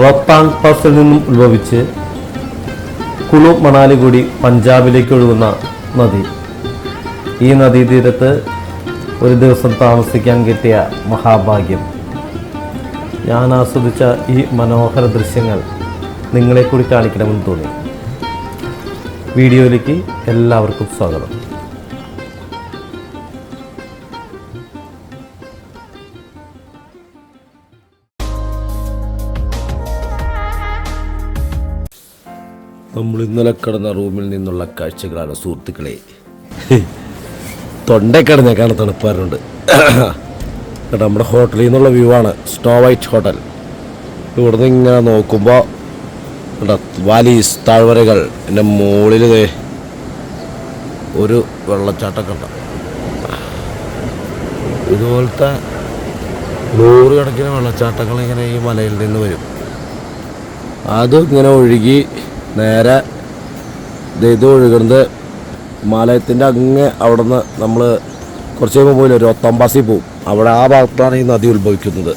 റോത്താങ് പാസിൽ നിന്നും ഉത്ഭവിച്ച് കുളു മണാലി കൂടി പഞ്ചാബിലേക്ക് ഒഴുകുന്ന നദി. ഈ നദീതീരത്ത് ഒരു ദിവസം താമസിക്കാൻ കിട്ടിയ മഹാഭാഗ്യം. ഞാൻ ആസ്വദിച്ച ഈ മനോഹര ദൃശ്യങ്ങൾ നിങ്ങളെ കൂടി കാണിക്കണമെന്ന് തോന്നി. വീഡിയോയിലേക്ക് എല്ലാവർക്കും സ്വാഗതം. നമ്മൾ ഇന്നലെ കിടന്ന റൂമിൽ നിന്നുള്ള കാഴ്ചകളാണ് സുഹൃത്തുക്കളെ. തൊണ്ടക്കിടഞ്ഞേക്കാണ് തണുപ്പാറുണ്ട് കേട്ടോ. നമ്മുടെ ഹോട്ടലിൽ നിന്നുള്ള വ്യൂ ആണ്, സ്നോ വൈറ്റ് ഹോട്ടൽ. ഇവിടുന്ന് ഇങ്ങനെ നോക്കുമ്പോൾ വാലീസ് താഴ്വരകൾ, എൻ്റെ മുകളിൽ ഒരു വെള്ളച്ചാട്ടമൊക്കെ ഉണ്ട്. ഇതുപോലത്തെ നൂറുകണക്കിന് വെള്ളച്ചാട്ടങ്ങൾ ഇങ്ങനെ ഈ മലയിൽ നിന്ന് വരും. അതും ഇങ്ങനെ ഒഴുകി നേരെ ഇത് ഒഴുകുന്നത് മലയത്തിൻ്റെ അങ്ങ് അവിടെ നിന്ന് നമ്മൾ കുറച്ച് കഴിയുമ്പോൾ പോയില്ല, റോത്താംഗ് പോവും. അവിടെ ആ ഭാഗത്താണ് ഈ നദി ഉത്ഭവിക്കുന്നത്.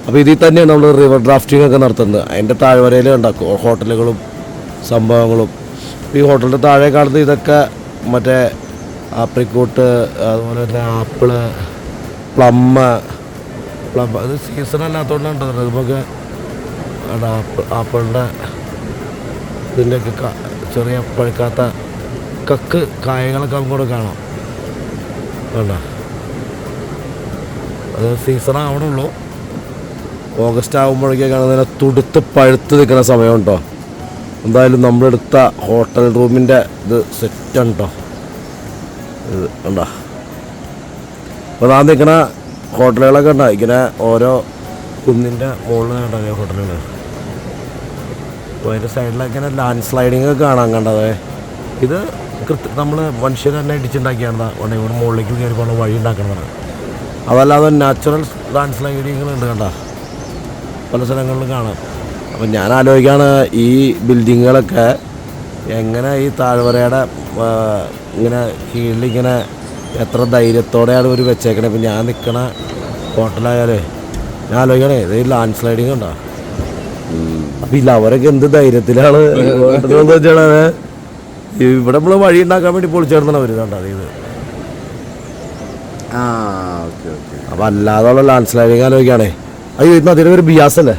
അപ്പോൾ ഇതിൽ തന്നെയാണ് നമ്മൾ റിവർ ഡ്രാഫ്റ്റിംഗ് ഒക്കെ നടത്തുന്നത്. അതിൻ്റെ താഴ്വരയിൽ ഉണ്ടാക്കും ഹോട്ടലുകളും സംഭവങ്ങളും. ഈ ഹോട്ടലിൻ്റെ താഴെ കാണുന്നത് ഇതൊക്കെ മറ്റേ ആപ്രിക്കോട്ട്, അതുപോലെ തന്നെ ആപ്പിള്, പ്ലം അത് സീസൺ അല്ലാത്തതുകൊണ്ടാണ് നമുക്ക് ആപ്പിളിൻ്റെ ഇതിൻ്റെയൊക്കെ ചെറിയ പഴുക്കാത്ത കക്ക് കായകളൊക്കെ നമുക്കിവിടെ കാണാം. വേണ്ട, അത് സീസൺ ആവണുള്ളൂ. ഓഗസ്റ്റ് ആകുമ്പോഴേക്കും കാണുന്നതിനെ തുടുത്ത് പഴുത്ത് നിൽക്കുന്ന സമയം കേട്ടോ. എന്തായാലും നമ്മളെടുത്ത ഹോട്ടൽ റൂമിൻ്റെ ഇത് സെറ്റാണ് കേട്ടോ. ഇത് ഉണ്ടോ, അപ്പോൾ ഞാൻ നിൽക്കുന്ന ഹോട്ടലുകളൊക്കെ ഉണ്ടോ, ഇങ്ങനെ ഓരോ കുന്നിൻ്റെ മുകളിൽ കണ്ടോ ഹോട്ടലുകൾ. അപ്പോൾ അതിൻ്റെ സൈഡിലൊക്കെ ഇങ്ങനെ ലാൻഡ് സ്ലൈഡിങ് ഒക്കെ കാണാൻ കണ്ടത്. ഇത് നമ്മൾ മനുഷ്യർ തന്നെ ഇടിച്ചുണ്ടാക്കിയാണ് ഇവിടെ മുകളിലേക്ക് കയറി പോകുന്ന വഴി ഉണ്ടാക്കുന്നതാണ്. അതല്ലാതെ നാച്ചുറൽ ലാൻഡ് സ്ലൈഡിങ്ങുകളുണ്ട് കണ്ട, പല സ്ഥലങ്ങളിലും കാണാം. അപ്പം ഞാൻ ആലോചിക്കുകയാണ് ഈ ബിൽഡിങ്ങുകളൊക്കെ എങ്ങനെ ഈ താഴ്വരയുടെ ഇങ്ങനെ കീഴിലിങ്ങനെ എത്ര ധൈര്യത്തോടെയാണ് ഒരു വെച്ചേക്കണേ. ഇപ്പം ഞാൻ നിൽക്കണ ഹോട്ടലായാലേ ഞാൻ ആലോചിക്കണേ, ഇത് ഈ ലാൻഡ് സ്ലൈഡിങ് ഉണ്ടോ. അപ്പം ഇല്ല, അവരൊക്കെ എന്ത് ധൈര്യത്തിലാണ് വെച്ചാൽ ഇവിടെ നമ്മൾ വഴി ഉണ്ടാക്കാൻ വേണ്ടി പൊളിച്ചേർന്നാണ് അവർ കണ്ടോ ഇത്. അപ്പം അല്ലാതുള്ള ലാൻഡ് സ്ലൈഡിങ് ആലോചിക്കുകയാണേ. അയ്യോ, ഈ നദിയുടെ പേര് ബിയാസ് അല്ലേ,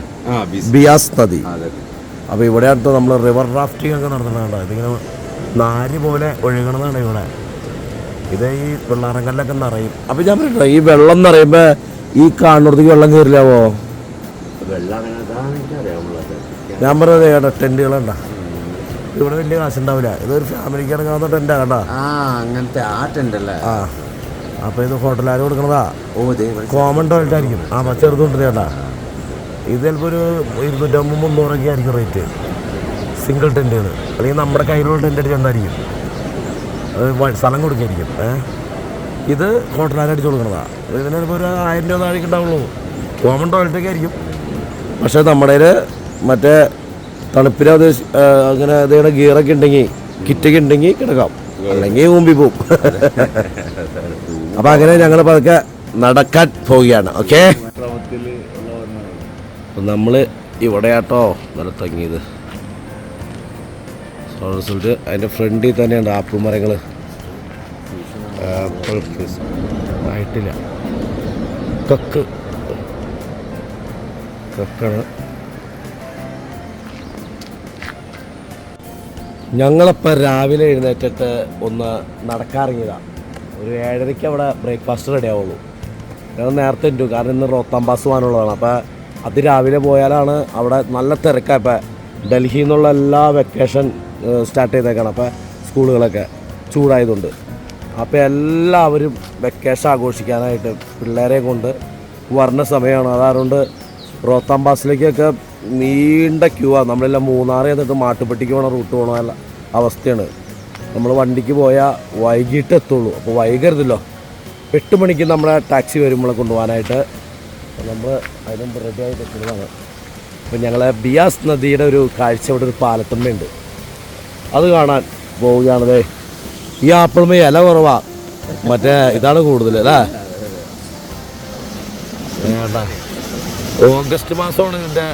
ബിയാസ് നദി. അപ്പോൾ ഇവിടെ അടുത്ത് നമ്മൾ റിവർ റാഫ്റ്റിംഗ് ഒക്കെ നടത്തുന്നുണ്ടോ. ഇതിങ്ങനെ നാരി പോലെ ഒഴുകണമെന്നാണ് ഇവിടെ. ഇത് ഈ വെള്ളാറങ്കല്ലൊക്കെ നിറയും. അപ്പം ഞാൻ പറഞ്ഞിട്ടോ, ഈ വെള്ളം നിറയുമ്പോൾ ഈ കാണുന്നടത്തേക്ക് വെള്ളം കയറില്ലാവോ? ഞാൻ പറഞ്ഞത് കേട്ടോ, ടെൻറ്റുകളുണ്ടോ ഇവിടെ വലിയ കാശുണ്ടാവില്ല. ഇതൊരു ഫാമിലിക്ക് ഇറങ്ങാവുന്ന ടെൻറ്റാ കണ്ടോ. അങ്ങനത്തെ ആ ടെൻ്റ് അല്ലേ. അപ്പോൾ ഇത് ഹോട്ടലുകാർ കൊടുക്കണതാ. കോമൺ ടോയ്ലറ്റ് ആയിരിക്കും. ചെറുതുണ്ട് ചേട്ടാ. ഇത് ചിലപ്പോൾ ഒരു 250-300 ആയിരിക്കും റേറ്റ്, സിംഗിൾ ടെൻറ്റുകൾ. അല്ലെങ്കിൽ നമ്മുടെ കയ്യിലുള്ള ടെൻ്റ് അടിച്ച് എന്തായിരിക്കും, അത് സ്ഥലം കൊടുക്കായിരിക്കും. ഇത് ഹോട്ടലുകാർ അടിച്ച് കൊടുക്കണതാ. ഇതിന് ചിലപ്പോൾ ഒരു 1000 രൂപ താഴേക്ക് ഉണ്ടാവുള്ളൂ. കോമൺ ടോയ്ലറ്റൊക്കെ ആയിരിക്കും. പക്ഷേ നമ്മുടെ മറ്റേ തണുപ്പിന് അത് അങ്ങനെ അതേടെ ഗിയറൊക്കെ ഉണ്ടെങ്കിൽ, കിറ്റൊക്കെ ഉണ്ടെങ്കിൽ കിടക്കാം, അല്ലെങ്കിൽ മുമ്പി പോവും. അപ്പം അങ്ങനെ ഞങ്ങൾ പതുക്കെ നടക്കാൻ പോവുകയാണ്. ഓക്കെ, നമ്മൾ ഇവിടെ ആട്ടോ നല്ല തങ്ങിയത്. റിസൾട്ട് അതിൻ്റെ ഫ്രണ്ടിൽ തന്നെയുണ്ട് ആപ്പിൾ മരങ്ങൾ. ആപ്പിൾ ആയിട്ടില്ല, കക്കാണ്. ഞങ്ങളിപ്പോൾ രാവിലെ എഴുന്നേറ്റിട്ട് ഒന്ന് നടക്കാറിങ്ങിയതാണ്. ഒരു 7:30 അവിടെ ബ്രേക്ക്ഫാസ്റ്റ് റെഡി ആവുള്ളൂ. ഞങ്ങൾ നേരത്തെ ഉണ്ട്, കാരണം ഇന്ന് റോത്താംഗ് പാസ് പോകാനുള്ളതാണ്. അപ്പോൾ അത് രാവിലെ പോയാലാണ് അവിടെ നല്ല തിരക്കാണ്. ഇപ്പോൾ ഡൽഹിയിൽ നിന്നുള്ള എല്ലാ വെക്കേഷൻ സ്റ്റാർട്ട് ചെയ്തേക്കാണ്. അപ്പോൾ സ്കൂളുകളൊക്കെ ചൂടായതുകൊണ്ട് അപ്പോൾ എല്ലാവരും വെക്കേഷൻ ആഘോഷിക്കാനായിട്ട് പിള്ളേരെ കൊണ്ട് വരുന്ന സമയമാണ്. അതുകൊണ്ട് റോത്താംഗ് പാസിലേക്കൊക്കെ നീണ്ട ക്യൂ ആണ്. നമ്മളെല്ലാം മൂന്നാറിൽ എന്നിട്ട് മാട്ടുപ്പെട്ടിക്ക് പോകണ റൂട്ട് പോകണ അവസ്ഥയാണ്. നമ്മൾ വണ്ടിക്ക് പോയാൽ വൈകിട്ട് എത്തുള്ളൂ. അപ്പോൾ വൈകരുതല്ലോ. 8 മണിക്ക് നമ്മളെ ടാക്സി വരുമ്പോൾ കൊണ്ടുപോകാനായിട്ട് നമ്മൾ അതിനും റെഡി ആയിട്ട് എത്തുന്നതാണ്. അപ്പോൾ ഞങ്ങൾ ബിയാസ് നദിയുടെ ഒരു കാഴ്ച ഇവിടെ ഒരു പാലത്തമ്മയുണ്ട്, അത് കാണാൻ പോവുകയാണതേ. ഈ ആപ്പിൾമേ ഇല കുറവാ, മറ്റേ ഇതാണ് കൂടുതൽ അല്ലേ. ഓഗസ്റ്റ് മാസമാണ് ഇതിൻ്റെ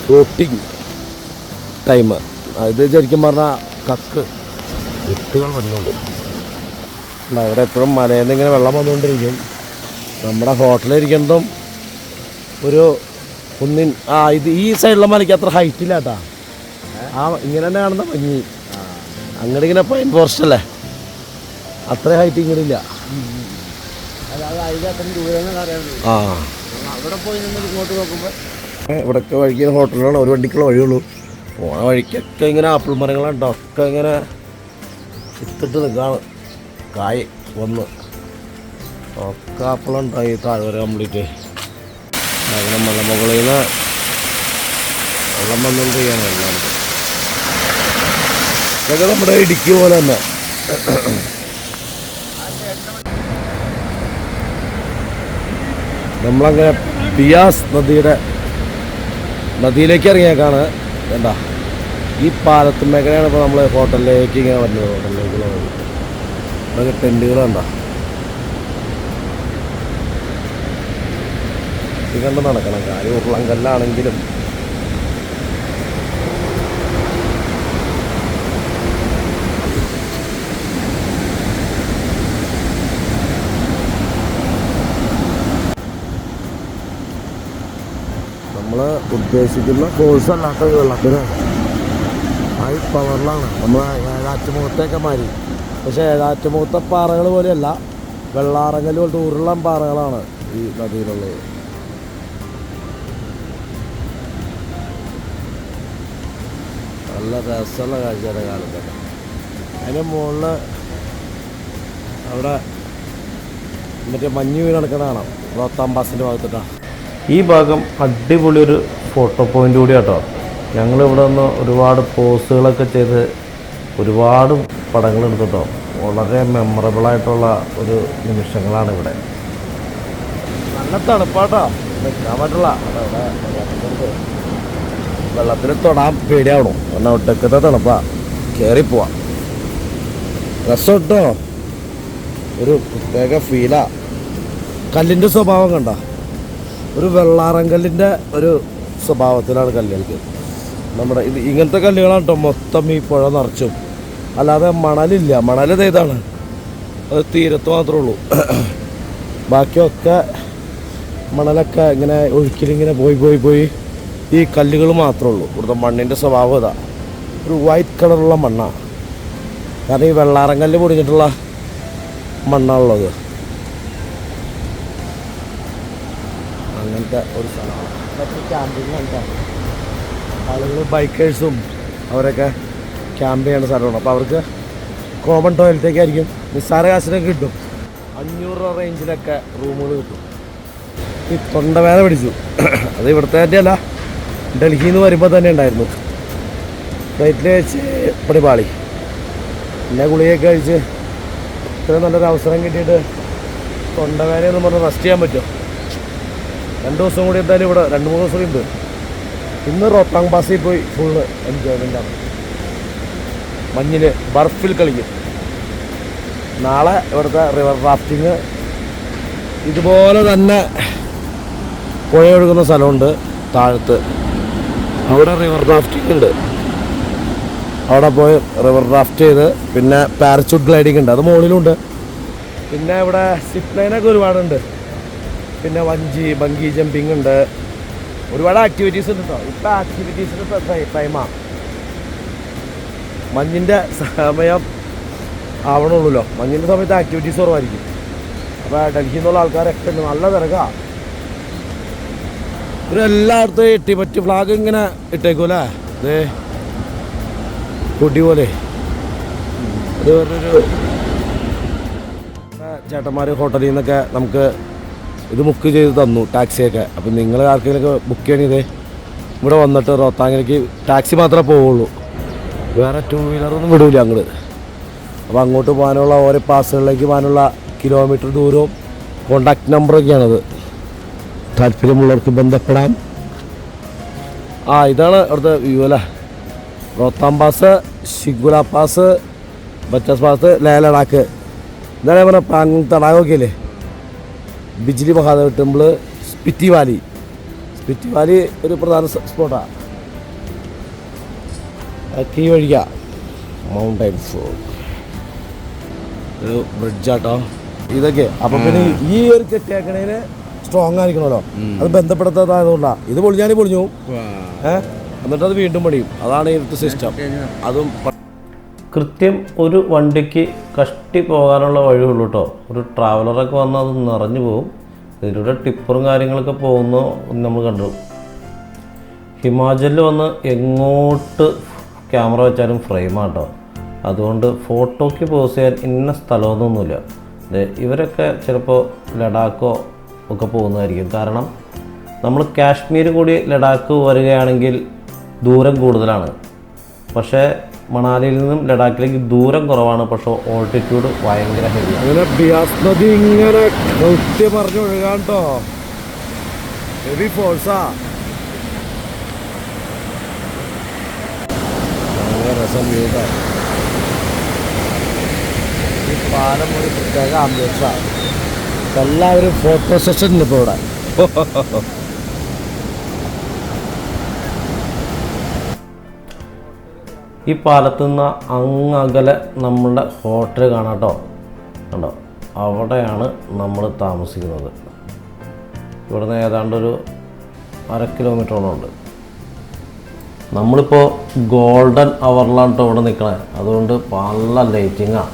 ഫ്ലോട്ടിങ് ടൈം. ഇത് ശരിക്കും പറഞ്ഞാൽ കക്ക് വിത്തുകൾ വന്നുകൊണ്ട് അവിടെ എപ്പോഴും മലയിൽ നിന്ന് ഇങ്ങനെ വെള്ളം വന്നുകൊണ്ടിരിക്കും. നമ്മുടെ ഹോട്ടലിരിക്കുന്നതും ഒരു കുന്നിൻ ഇത് ഈ സൈഡിലെ മലയ്ക്ക് അത്ര ഹൈറ്റ് ഇല്ല കേട്ടാ. ഇങ്ങനെ തന്നെ കാണുന്ന മഞ്ഞി അങ്ങോട്ട് ഇങ്ങനെ പൈൻ ഫോറസ്റ്റ് അല്ലേ, അത്ര ഹൈറ്റ് ഇങ്ങോട്ടില്ല. ആ അവിടെ പോയി നിന്ന് ഇങ്ങോട്ട് നോക്കുമ്പോൾ ഇവിടെയൊക്കെ വഴിക്ക് ഹോട്ടലുകളാണ്, ഒരു വണ്ടിക്കുള്ള വഴിയുള്ളൂ. പോണ വഴിക്കൊക്കെ ഇങ്ങനെ ആപ്പിൾ മരങ്ങളുണ്ടോ ഒക്കെ ഇങ്ങനെ ഇത്തിട്ട് നിൽക്കുകയാണ്. കായ് വന്ന് ഒക്കെ ആപ്പിളുണ്ടായി താഴ്വര കംപ്ലീറ്റ്. അങ്ങനെ മലമുകളിൽ നിന്ന് വെള്ളം വന്നുകൊണ്ടിരിക്കുകയാണ് എല്ലാവർക്കും. ഇതൊക്കെ നമ്മുടെ ഇടുക്കി പോലെ തന്നെ. നമ്മളങ്ങനെ ബിയാസ് നദിയിലേക്ക് ഇറങ്ങിയേക്കാണ്. എന്താ ഈ പാലത്തുമേഖലയാണ് ഇപ്പോൾ നമ്മൾ ഹോട്ടലിലേക്ക് ഇങ്ങനെ വരുന്നത്. ഹോട്ടലിലേക്കുള്ള വഴി ഇതൊക്കെ ടെൻറ്റുകളുണ്ടോ ഇത് കണ്ട് നടക്കണം. കാര്യം ഉരുളങ്കല്ലാണെങ്കിലും നമ്മൾ ഉദ്ദേശിക്കുന്ന കോഴ്സ് അല്ലാത്ത വെള്ളത്തിന് ഹൈ പവറിലാണ്. നമ്മൾ ഏഴാറ്റുമുഖത്തൊക്കെ മാറി. പക്ഷേ ഏഴാറ്റുമുഖത്തെ പാറകൾ പോലെയല്ല, വെള്ളാറങ്കൽ പോലത്തെ ഉരുളൻ പാറകളാണ് ഈ നദിയിലുള്ളത്. നല്ല രസമുള്ള കാഴ്ചയുടെ കാലത്തൊക്കെ. അതിന് മുകളിൽ അവിടെ മറ്റേ മഞ്ഞ് വീണ് നടക്കണതാണ് റോത്താം പാസിൻ്റെ ഭാഗത്തിട്ടാണ്. ഈ ഭാഗം അടിപൊളി ഒരു ഫോട്ടോ പോയിൻ്റ് കൂടി കേട്ടോ. ഞങ്ങളിവിടെ നിന്ന് ഒരുപാട് പോസുകളൊക്കെ ചെയ്ത് ഒരുപാട് പടങ്ങൾ എടുത്തിട്ടോ. വളരെ മെമ്മറബിളായിട്ടുള്ള ഒരു നിമിഷങ്ങളാണ് ഇവിടെ. നല്ല തണുപ്പാട്ടോ, നിൽക്കാൻ പറ്റില്ല. വെള്ളത്തിൽ തൊടാൻ പേടിയാവണം, കാരണം ഒട്ടക്കത്തെ തണുപ്പാ, കയറിപ്പോവാം. രസം കേട്ടോ, ഒരു പ്രത്യേക ഫീലാ. കല്ലിൻ്റെ സ്വഭാവം കണ്ട ഒരു വെള്ളാറങ്കല്ലിൻ്റെ ഒരു സ്വഭാവത്തിലാണ് കല്ലുകൾക്ക്. നമ്മുടെ ഇത് ഇങ്ങനത്തെ കല്ലുകളാണ് കേട്ടോ മൊത്തം ഈ പുഴ നിറച്ചും. അല്ലാതെ മണലില്ല. മണൽ ഇതാണ്, അത് തീരത്ത് മാത്രമേ ഉള്ളൂ. ബാക്കിയൊക്കെ മണലൊക്കെ ഇങ്ങനെ ഒഴുക്കിലിങ്ങനെ പോയി ഈ കല്ലുകൾ മാത്രമേ ഉള്ളൂ. ഇവിടുത്തെ മണ്ണിൻ്റെ സ്വഭാവം ഇതാ, ഒരു വൈറ്റ് കളറുള്ള മണ്ണാണ്. കാരണം ഈ വെള്ളാറങ്കല്ല് പൊടിഞ്ഞിട്ടുള്ള മണ്ണാണുള്ളത്. അങ്ങനത്തെ ഒരു സ്ഥലമാണ്. ക്യാമ്പിങ് കണ്ടാ ആളുകൾ ബൈക്കേഴ്സും അവരൊക്കെ ക്യാമ്പ് ചെയ്യുന്ന സ്ഥലമാണ്. അപ്പോൾ അവർക്ക് കോമൺ ടോയ്ലറ്റൊക്കെ ആയിരിക്കും. നിസ്സാര കാശിനൊക്കെ കിട്ടും. 500 രൂപ റേഞ്ചിലൊക്കെ റൂമുകൾ കിട്ടും. ഈ തൊണ്ടവേദന പിടിച്ചു. അത് ഇവിടുത്തെ തന്നെയല്ല, ഡൽഹിയിൽ നിന്ന് വരുമ്പോൾ തന്നെ ഉണ്ടായിരുന്നു. ഫ്ലൈറ്റിൽ വെച്ച് പടിപാളി. പിന്നെ ഗുളികയൊക്കെ കഴിച്ച് ഇത്രയും നല്ലൊരു അവസരം കിട്ടിയിട്ട് തൊണ്ടവേദനയെന്ന് പറഞ്ഞ് റെസ്റ്റ് ചെയ്യാൻ പറ്റുമോ? 2 ദിവസം കൂടി എന്തായാലും ഇവിടെ 2-3 ദിവസം ഉണ്ട്. ഇന്ന് റോത്താങ് പാസിൽ പോയി ഫുള്ള് എൻജോയ്മെൻ്റാണ്. മഞ്ഞിൽ ബർഫിൽ കളിക്കും. നാളെ ഇവിടുത്തെ റിവർ റാഫ്റ്റിങ്. ഇതുപോലെ തന്നെ പുഴ ഒഴുകുന്ന സ്ഥലമുണ്ട് താഴത്ത്, അവിടെ റിവർ റാഫ്റ്റിംഗ് ഉണ്ട്. അവിടെ പോയി റിവർ റാഫ്റ്റ് ചെയ്ത് പിന്നെ പാരച്യൂട്ട് ഗ്ലൈഡിങ് ഉണ്ട്, അത് മുകളിലുണ്ട്. പിന്നെ ഇവിടെ സിപ്പ് ലൈനൊക്കെ ഒരുപാടുണ്ട്. പിന്നെ ബങ്കി ജമ്പിങ് ഉണ്ട്. ഒരുപാട് ആക്ടിവിറ്റീസ് ഉണ്ട് കേട്ടോ. ഇപ്പം ആക്ടിവിറ്റീസിന് ടൈമാണ്. മഞ്ഞിൻ്റെ സമയം ആവണുള്ളൂല്ലോ. മഞ്ഞിൻ്റെ സമയത്ത് ആക്ടിവിറ്റീസ് കുറവായിരിക്കും. അപ്പോൾ ഡൽഹിയിൽ നിന്നുള്ള ആൾക്കാരൊക്കെ ഉണ്ട്, നല്ല തിരക്കാണ്. ഒരു എല്ലായിടത്തും എട്ടിപ്പറ്റി ഫ്ലാഗ് ഇങ്ങനെ ഇട്ടേക്കൂല്ലേ, ഇത് കൊടി പോലെ. അത് വേറൊരു ചേട്ടന്മാർ ഹോട്ടലിൽ നിന്നൊക്കെ നമുക്ക് ഇത് ബുക്ക് ചെയ്ത് തന്നു, ടാക്സിയൊക്കെ. അപ്പം നിങ്ങൾ ആർക്കെങ്കിലൊക്കെ ബുക്ക് ചെയ്യണത് ഇവിടെ വന്നിട്ട് റോത്താങ്ങിലേക്ക് ടാക്സി മാത്രമേ പോവുള്ളൂ, വേറെ 2 വീലറൊന്നും വിടില്ല അങ്ങോട്ട്. അപ്പോൾ അങ്ങോട്ട് പോകാനുള്ള ഓരോ പാസുകളിലേക്ക് പോകാനുള്ള കിലോമീറ്റർ ദൂരവും കോണ്ടാക്ട് നമ്പറൊക്കെയാണത്. താല്പര്യമുള്ളവർക്ക് ബന്ധപ്പെടാം. ഇതാണ് അവിടുത്തെ വ്യൂ അല്ലേ. റോത്താം പാസ്, ഷിഗുല പാസ്, ബച്ചസ് പാസ്, ലേ ലഡാക്ക്. ഇതാണ് പറഞ്ഞ പാങ് തടാകമൊക്കെ അല്ലേ. ബിജ്ലി മഹാദേവ് ടെമ്പിള്, സ്പിറ്റി വാലി ഒരു പ്രധാന സ്പോട്ടാണ്. കീ വഴിക്കുക മൗണ്ടൈൻ ഫോഗ് ഒരു ബ്രിഡ്ജാട്ടോ ഇതൊക്കെ അപ്പം പിന്നെ ഈ ഒരു കെട്ടിയാക്കണേന് സ്ട്രോങ് ആയിരിക്കണമല്ലോ അത് ബന്ധപ്പെടുത്താത്തതുകൊണ്ടാണ് ഇത് പൊളിഞ്ഞാൽ പൊളിഞ്ഞു എന്നിട്ടത് വീണ്ടും പണിയും അതാണ് ഇവിടുത്തെ സിസ്റ്റം അതും കൃത്യം ഒരു വണ്ടിക്ക് കഷ്ടി പോകാനുള്ള വഴിയുള്ളൂ കേട്ടോ. ഒരു ട്രാവലറൊക്കെ വന്നാൽ അത് നിറഞ്ഞു പോകും. ഇതിലൂടെ ടിപ്പറും കാര്യങ്ങളൊക്കെ പോകുന്നു നമ്മൾ കണ്ടു. ഹിമാചലിൽ വന്ന് എങ്ങോട്ട് ക്യാമറ വെച്ചാലും ഫ്രെയിമാട്ടോ. അതുകൊണ്ട് ഫോട്ടോയ്ക്ക് പോസ് ചെയ്യാൻ ഇന്ന സ്ഥലമൊന്നുമില്ല. ഇവരൊക്കെ ചിലപ്പോൾ ലഡാക്കോ ഒക്കെ പോകുന്നതായിരിക്കും. കാരണം നമ്മൾ കാശ്മീർ കൂടി ലഡാക്ക് വരികയാണെങ്കിൽ ദൂരം കൂടുതലാണ്. പക്ഷേ മണാലിയിൽ നിന്നും ലഡാക്കിലേക്ക് ദൂരം കുറവാണ്. പക്ഷേ ഓൾട്ടിറ്റ്യൂഡ് ഭയങ്കര ഹെവിയാണ്. അങ്ങനെ ബിയാസ് നദി ഇങ്ങനെ കൃത്യം പറഞ്ഞു ഒഴുകാൻ കേട്ടോ. ഹെവി ഫോഴ്സാ. രസം വീട്ടാ. ഈ പാലം ഒരു പ്രത്യേക ആംബിയൻസാണ്. എല്ലാവരും ഫോട്ടോ സെഷൻ ഉണ്ട് ഇപ്പോൾ ഇവിടെ. ഈ പാലത്തു നിന്ന് അങ്ങകലെ നമ്മളുടെ ഹോട്ടൽ കാണാം കേട്ടോ. കണ്ടോ, അവിടെയാണ് നമ്മൾ താമസിക്കുന്നത്. ഇവിടുന്ന് ഏതാണ്ടൊരു 1/2 കിലോമീറ്ററോളം ഉണ്ട്. നമ്മളിപ്പോൾ ഗോൾഡൻ അവറിലാണ് കേട്ടോ ഇവിടെ നിൽക്കണേ. അതുകൊണ്ട് നല്ല ലൈറ്റിങ്ങാണ്.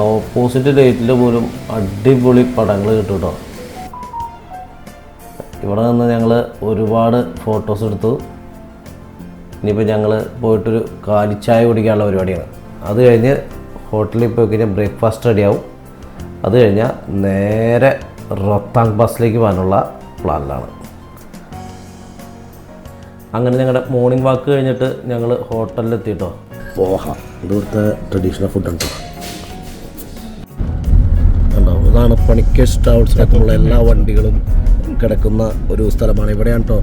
ഓപ്പോസിറ്റ് ലൈറ്റിൽ പോലും അടിപൊളി പടങ്ങൾ കിട്ടും കേട്ടോ. ഇവിടെ നിന്ന് ഞങ്ങൾ ഒരുപാട് ഫോട്ടോസ് എടുത്തു. ഇനിയിപ്പോൾ ഞങ്ങൾ പോയിട്ടൊരു കാലിച്ചായ കുടിക്കാനുള്ള പരിപാടിയാണ്. അത് കഴിഞ്ഞ് ഹോട്ടലിൽ പോയി കഴിഞ്ഞാൽ ബ്രേക്ക്ഫാസ്റ്റ് റെഡിയാവും. അത് കഴിഞ്ഞാൽ നേരെ റൊത്താങ് പാസിലേക്ക് പോകാനുള്ള പ്ലാനിലാണ്. അങ്ങനെ ഞങ്ങളുടെ മോർണിംഗ് വാക്ക് കഴിഞ്ഞിട്ട് ഞങ്ങൾ ഹോട്ടലിലെത്തിയിട്ടോ. പോഹ ഇവിടുത്തെ ട്രഡീഷണൽ ഫുഡ് ഉണ്ട്. കണ്ടോ, ഇതാണ് പണിക്കേഴ്സ് ട്രാവൽസിനൊക്കെയുള്ള എല്ലാ വണ്ടികളും കിടക്കുന്ന ഒരു സ്ഥലമാണ്. ഇവിടെയാണ് കേട്ടോ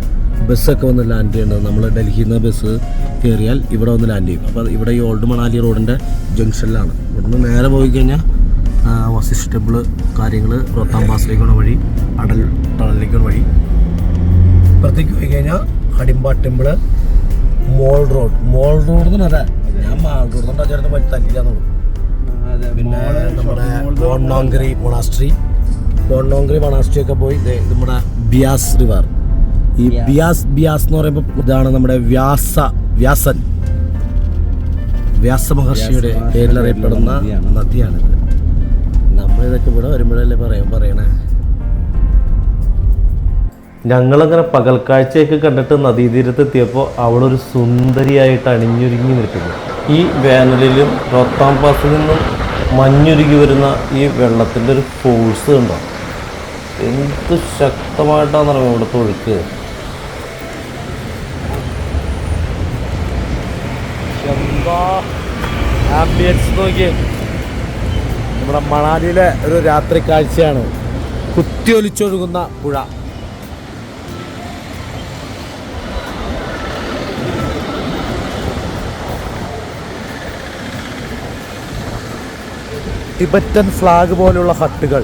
ബസ്സൊക്കെ വന്ന് ലാൻഡ് ചെയ്യേണ്ടത്. നമ്മൾ ഡൽഹിയിൽ നിന്ന് ബസ് കയറിയാൽ ഇവിടെ വന്ന് ലാൻഡ് ചെയ്യും. അപ്പോൾ ഇവിടെ ഈ ഓൾഡ് മണാലി റോഡിൻ്റെ ജംഗ്ഷനിലാണ്. ഇവിടുന്ന് നേരെ പോയി കഴിഞ്ഞാൽ വസിഷ്ഠ ടെമ്പിൾ കാര്യങ്ങൾ, റോത്താങ് പാസിലേക്കുള്ള വഴി, അടൽ ടണലിലേക്കുള്ള വഴി. ഇപ്പുറത്തേക്ക് പോയി കഴിഞ്ഞാൽ ഹഡിംബ ടെമ്പിള്, മോൾ റോഡ് എന്ന് അതെ ഞാൻ മാൾ റോഡ് കൊണ്ടാ ചേർന്ന് പറ്റി തല്ലില്ലാന്നുള്ളൂ. പിന്നെ നമ്മുടെ ബോൺനോങ്കറി മൊണാസ്ട്രി ഒക്കെ പോയി. നമ്മുടെ ബിയാസ് റിവർ, ഈ ബിയാസ് എന്ന് പറയുമ്പോൾ ഇതാണ് നമ്മുടെ വ്യാസ മഹർഷിയുടെ പേരിലറിയപ്പെടുന്ന നദിയാണിത്. നമ്മളിതൊക്കെ ഇവിടെ വരുമ്പോഴല്ലേ പറയണേ. ഞങ്ങളങ്ങനെ പകൽക്കാഴ്ചയൊക്കെ കണ്ടിട്ട് നദീതീരത്തെത്തിയപ്പോൾ അവിടെ ഒരു സുന്ദരിയായിട്ട് അണിഞ്ഞൊരുങ്ങി നിൽക്കുന്നു. ഈ വേനലിലും റോത്താങ് പാസിൽ നിന്നും മഞ്ഞുരുകി വരുന്ന ഈ വെള്ളത്തിൻ്റെ ഒരു ഫോഴ്സ് ഉണ്ടോ, എന്ത് ശക്തമായിട്ടാണെന്ന് പറയുന്നത് ഇവിടുത്തെ ഒഴുക്ക്. ആംബിയൻസ് നോക്കി. നമ്മുടെ മണാലിയിലെ ഒരു രാത്രി കാഴ്ചയാണ് കുത്തിയൊലിച്ചൊഴുകുന്ന പുഴ. ടിബറ്റൻ ഫ്ലാഗ് പോലുള്ള ഹട്ടുകൾ.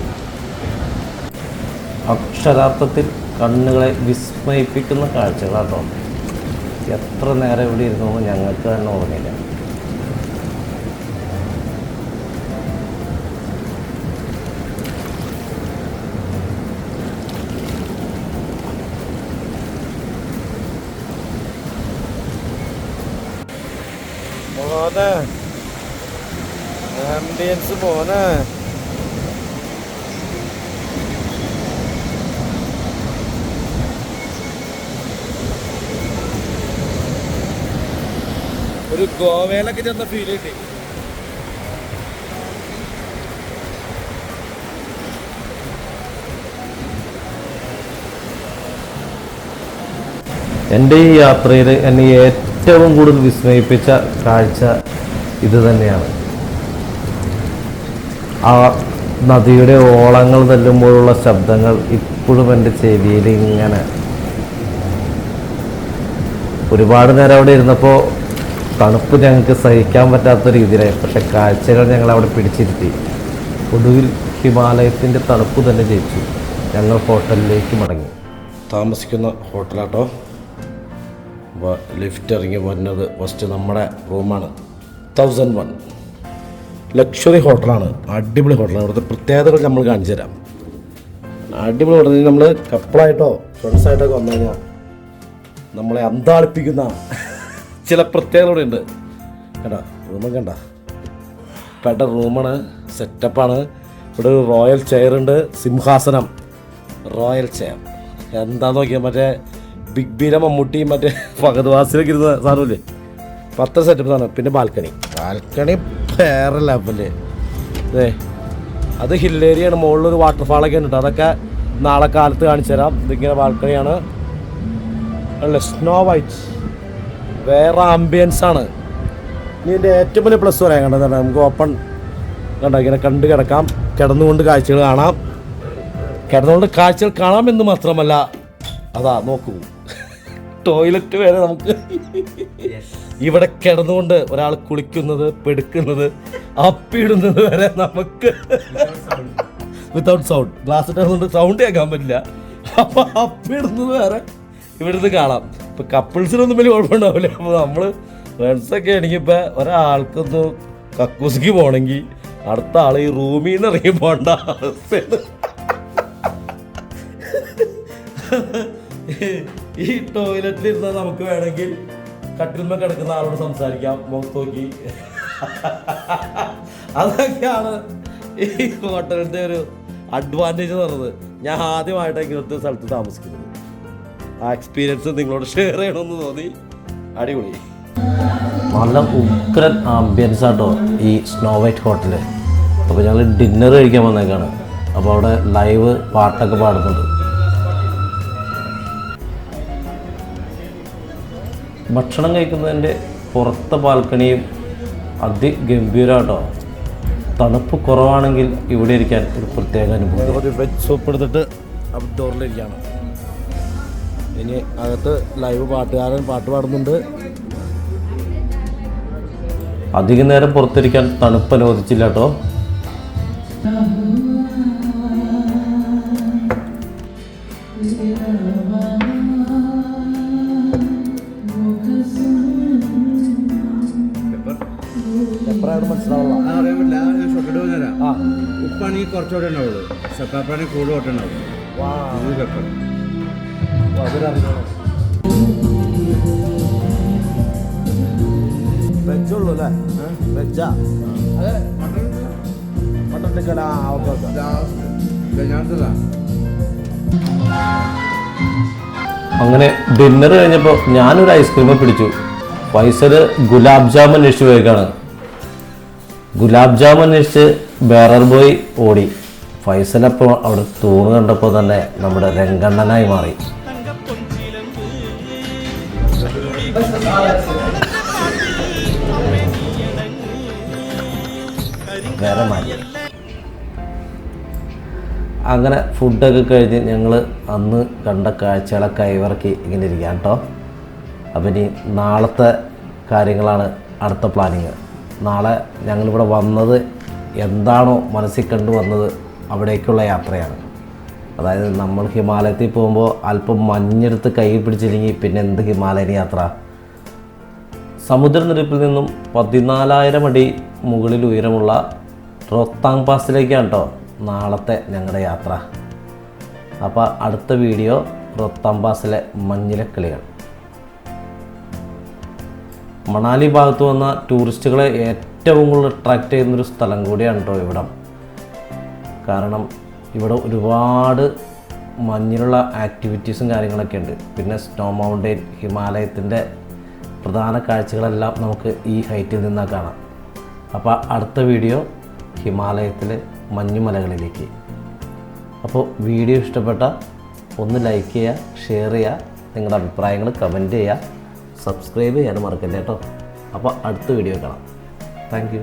അക്ഷരാർത്ഥത്തിൽ കണ്ണുകളെ വിസ്മയിപ്പിക്കുന്ന കാഴ്ചകളാട്ടോ. എത്ര നേരം ഇവിടെ ഇരുന്നു ഞങ്ങൾക്ക് തന്നെ ഓർമ്മയില്ല. ആംബിയൻസ് മോനെ. ഒരു ഗോവയിലൊക്കെ ചെന്ന ഫീൽ കിട്ടി. എൻ്റെ ഈ യാത്രയിൽ എന്നെ ഏറ്റവും കൂടുതൽ വിസ്മയിപ്പിച്ച കാഴ്ച ഇത് തന്നെയാണ്. ആ നദിയുടെ ഓളങ്ങൾ തല്ലുമ്പോഴുള്ള ശബ്ദങ്ങൾ ഇപ്പോഴും എൻ്റെ ചെവിയിൽ ഇങ്ങനെ. ഒരുപാട് നേരം അവിടെ ഇരുന്നപ്പോൾ തണുപ്പ് ഞങ്ങൾക്ക് സഹിക്കാൻ പറ്റാത്ത രീതിയിലായി. പക്ഷെ കാഴ്ചകൾ ഞങ്ങൾ അവിടെ പിടിച്ചിരുത്തി. ഒടുവിൽ ഹിമാലയത്തിൻ്റെ തണുപ്പ് തന്നെ ജയിച്ചു. ഞങ്ങൾ ഹോട്ടലിലേക്ക് മടങ്ങി. താമസിക്കുന്ന ഹോട്ടലാട്ടോ അപ്പോൾ ലിഫ്റ്റ് ഇറങ്ങി വരുന്നത് ഫസ്റ്റ് നമ്മുടെ റൂമാണ് 1001 ലക്ഷറി ഹോട്ടലാണ്. അടിപൊളി ഹോട്ടലാണ്. ഇവിടുത്തെ പ്രത്യേകതകൾ നമ്മൾ കാണിച്ചു തരാം. അടിപൊളി ഹോട്ടലിൽ നമ്മൾ കപ്പിളായിട്ടോ ഫ്രണ്ട്സായിട്ടൊക്കെ വന്നു കഴിഞ്ഞാൽ നമ്മളെ അന്താളിപ്പിക്കുന്ന ചില പ്രത്യേകതകൾ ഉണ്ട്. കണ്ട റൂമൊക്കെ കണ്ട പെട്ട റൂമാണ്, സെറ്റപ്പാണ്. ഇവിടെ ഒരു റോയൽ ചെയർ ഉണ്ട്, സിംഹാസനം റോയൽ ചെയർ. എന്താ നോക്കിയാൽ മറ്റേ ബിഗ് ബീര മമ്മൂട്ടിയും മറ്റേ ഫഹദ് വാസിലൊക്കെ ഇരുന്ന സാധനമില്ലേ, 10 സെറ്റപ്പ് സാധനം. പിന്നെ ബാൽക്കണി വേറെ ലെവല്. അത് ഹിൽ ഏരിയയാണ്. മുകളിലൊരു വാട്ടർഫാളൊക്കെ ഉണ്ട്. അതൊക്കെ നാളെ കാലത്ത് കാണിച്ചു തരാം. ഇതിങ്ങനെ ബാൽക്കണിയാണ്. അല്ല സ്നോ വൈറ്റ് വേറെ ആംബിയൻസ് ആണ്. ഇനി എൻ്റെ ഏറ്റവും വലിയ പ്ലസ് പറയാൻ കണ്ടത് നമുക്ക് ഓപ്പൺ കണ്ട ഇങ്ങനെ കണ്ട് കിടക്കാം, കിടന്നുകൊണ്ട് കാഴ്ചകൾ കാണാം. കിടന്നുകൊണ്ട് കാഴ്ചകൾ കാണാമെന്ന് മാത്രമല്ല, അതാ നോക്കൂ ടോയ്ലറ്റ് വരെ നമുക്ക് ഇവിടെ കിടന്നുകൊണ്ട് ഒരാൾ കുളിക്കുന്നത്, പെടുക്കുന്നത്, അപ്പിയിടുന്നത് വരെ നമുക്ക് വിത്തൗട്ട് സൗണ്ട്. ഗ്ലാസ് ഇട്ടുകൊണ്ട് സൗണ്ട് കേൾക്കാൻ പറ്റില്ല. അപ്പോൾ അപ്പിയിടുന്നത് വരെ ഇവിടുന്ന് കാണാം. ഇപ്പം കപ്പിൾസിനൊന്നും വലിയ കുഴപ്പമുണ്ടാവില്ല. അപ്പോൾ നമ്മൾ ഫ്രണ്ട്സൊക്കെ ആണെങ്കിൽ ഇപ്പം ഒരാൾക്കൊന്ന് കക്കൂസിക്ക് പോകണമെങ്കിൽ അടുത്ത ആൾ ഈ റൂമിൽ നിന്ന് ഇറങ്ങി പോകേണ്ട അവസ്ഥയാണ്. ഈ ടോയ്ലറ്റിൽ ഇരുന്നാൽ നമുക്ക് വേണമെങ്കിൽ കട്ടിൽമ കിടക്കുന്ന ആളോട് സംസാരിക്കാം, മുഖത്ത് നോക്കി. അതൊക്കെയാണ് ഈ ഹോട്ടലിൻ്റെ ഒരു അഡ്വാൻറ്റേജ് എന്ന് പറയുന്നത്. ഞാൻ ആദ്യമായിട്ടാണ് ഇങ്ങനത്തെ സ്ഥലത്ത് താമസിക്കുന്നത്. ആ എക്സ്പീരിയൻസ് നിങ്ങളോട് ഷെയർ ചെയ്യണമെന്ന് തോന്നി. അടിപൊളി, നല്ല ഉഗ്രൻ ആംബിയൻസ് ആട്ടോ ഈ സ്നോ വൈറ്റ് ഹോട്ടല്. അപ്പോൾ ഞങ്ങൾ ഡിന്നർ കഴിക്കാൻ വന്നേക്കാണ്. അപ്പോൾ അവിടെ ലൈവ് പാട്ടൊക്കെ പാടുന്നുണ്ട്. ഭക്ഷണം കഴിക്കുന്നതിൻ്റെ പുറത്തെ ബാൽക്കണിയും അതിഗംഭീരമാട്ടോ. തണുപ്പ് കുറവാണെങ്കിൽ ഇവിടെ ഇരിക്കാൻ ഒരു പ്രത്യേക അനുഭവം. ഒരു വെജ് സൂപ്പ് എടുത്തിട്ട് ഔട്ട്ഡോറിലിരിക്കുകയാണ്. ഇനി അകത്ത് ലൈവ് പാട്ടുകാരൻ പാട്ട് പാടുന്നുണ്ട്. അധികം നേരം പുറത്തിരിക്കാൻ തണുപ്പ് അനുവദിച്ചില്ല കേട്ടോ. ഉപ്പാണെങ്കിൽ കുറച്ചുകൂടെ ഉണ്ടാവുള്ളൂ, സപ്പാപ്പാണെങ്കിൽ കൂടുതൽ ഓട്ടം ഉണ്ടാവും. പെപ്പർ വെജുള്ളൂ അല്ലേ? വെജാ മട്ടൻ ടിക്കല. അങ്ങനെ ഡിന്നർ കഴിഞ്ഞപ്പോൾ ഞാനൊരു ഐസ്ക്രീം പിടിച്ചു. ഫൈസൽ ഗുലാബ് ജാമുൻ അന്വേഷിച്ച് പോയേക്കാണ്. ഗുലാബ് ജാമുൻ അന്വേഷിച്ച് ബേറർ ബോയ് ഓടി. ഫൈസലപ്പോൾ അവിടെ തൂണ് കണ്ടപ്പോൾ തന്നെ നമ്മുടെ രംഗണ്ണനായി മാറി. വേറെ മാറ്റി. അങ്ങനെ ഫുഡൊക്കെ കഴിഞ്ഞ് ഞങ്ങൾ അന്ന് കണ്ട കാഴ്ചകളൊക്കെ കൈവിറക്കി ഇങ്ങനെ ഇരിക്കാം കേട്ടോ. അപ്പം ഇനി നാളത്തെ കാര്യങ്ങളാണ് അടുത്ത പ്ലാനിങ്. നാളെ ഞങ്ങളിവിടെ വന്നത് എന്താണോ മനസ്സിൽ കണ്ടു വന്നത് അവിടേക്കുള്ള യാത്രയാണ്. അതായത് നമ്മൾ ഹിമാലയത്തിൽ പോകുമ്പോൾ അല്പം മഞ്ഞെടുത്ത് കയ്യിൽ പിടിച്ചില്ലെങ്കിൽ പിന്നെ എന്ത് ഹിമാലയൻ യാത്ര. സമുദ്രനിരപ്പിൽ നിന്നും 14,000 അടി മുകളിൽ ഉയരമുള്ള റോത്താങ് പാസിലേക്കാണ് കേട്ടോ നാളത്തെ ഞങ്ങളുടെ യാത്ര. അപ്പോൾ അടുത്ത വീഡിയോ റോത്താങ് പാസിലെ മഞ്ഞിലക്കളികൾ. മണാലി ഭാഗത്ത് വന്ന ടൂറിസ്റ്റുകളെ ഏറ്റവും കൂടുതൽ അട്രാക്റ്റ് ചെയ്യുന്നൊരു സ്ഥലം കൂടിയാണ് കേട്ടോ ഇവിടം. കാരണം ഇവിടെ ഒരുപാട് മഞ്ഞിലുള്ള ആക്ടിവിറ്റീസും കാര്യങ്ങളൊക്കെ ഉണ്ട്. പിന്നെ സ്നോ മൗണ്ടെയിൻ, ഹിമാലയത്തിൻ്റെ പ്രധാന കാഴ്ചകളെല്ലാം നമുക്ക് ഈ ഹൈറ്റിൽ നിന്നാണ് കാണാം. അപ്പോൾ അടുത്ത വീഡിയോ ഹിമാലയത്തിലെ മഞ്ഞുമലകളിലേക്ക്. അപ്പോൾ വീഡിയോ ഇഷ്ടപ്പെട്ട ഒന്ന് ലൈക്ക് ചെയ്യുക, ഷെയർ ചെയ്യുക, നിങ്ങളുടെ അഭിപ്രായങ്ങൾ കമൻറ്റ് ചെയ്യുക, സബ്സ്ക്രൈബ് ചെയ്യാനും മറക്കല്ലേ കേട്ടോ. അപ്പോൾ അടുത്ത വീഡിയോ കാണാം. Thank you.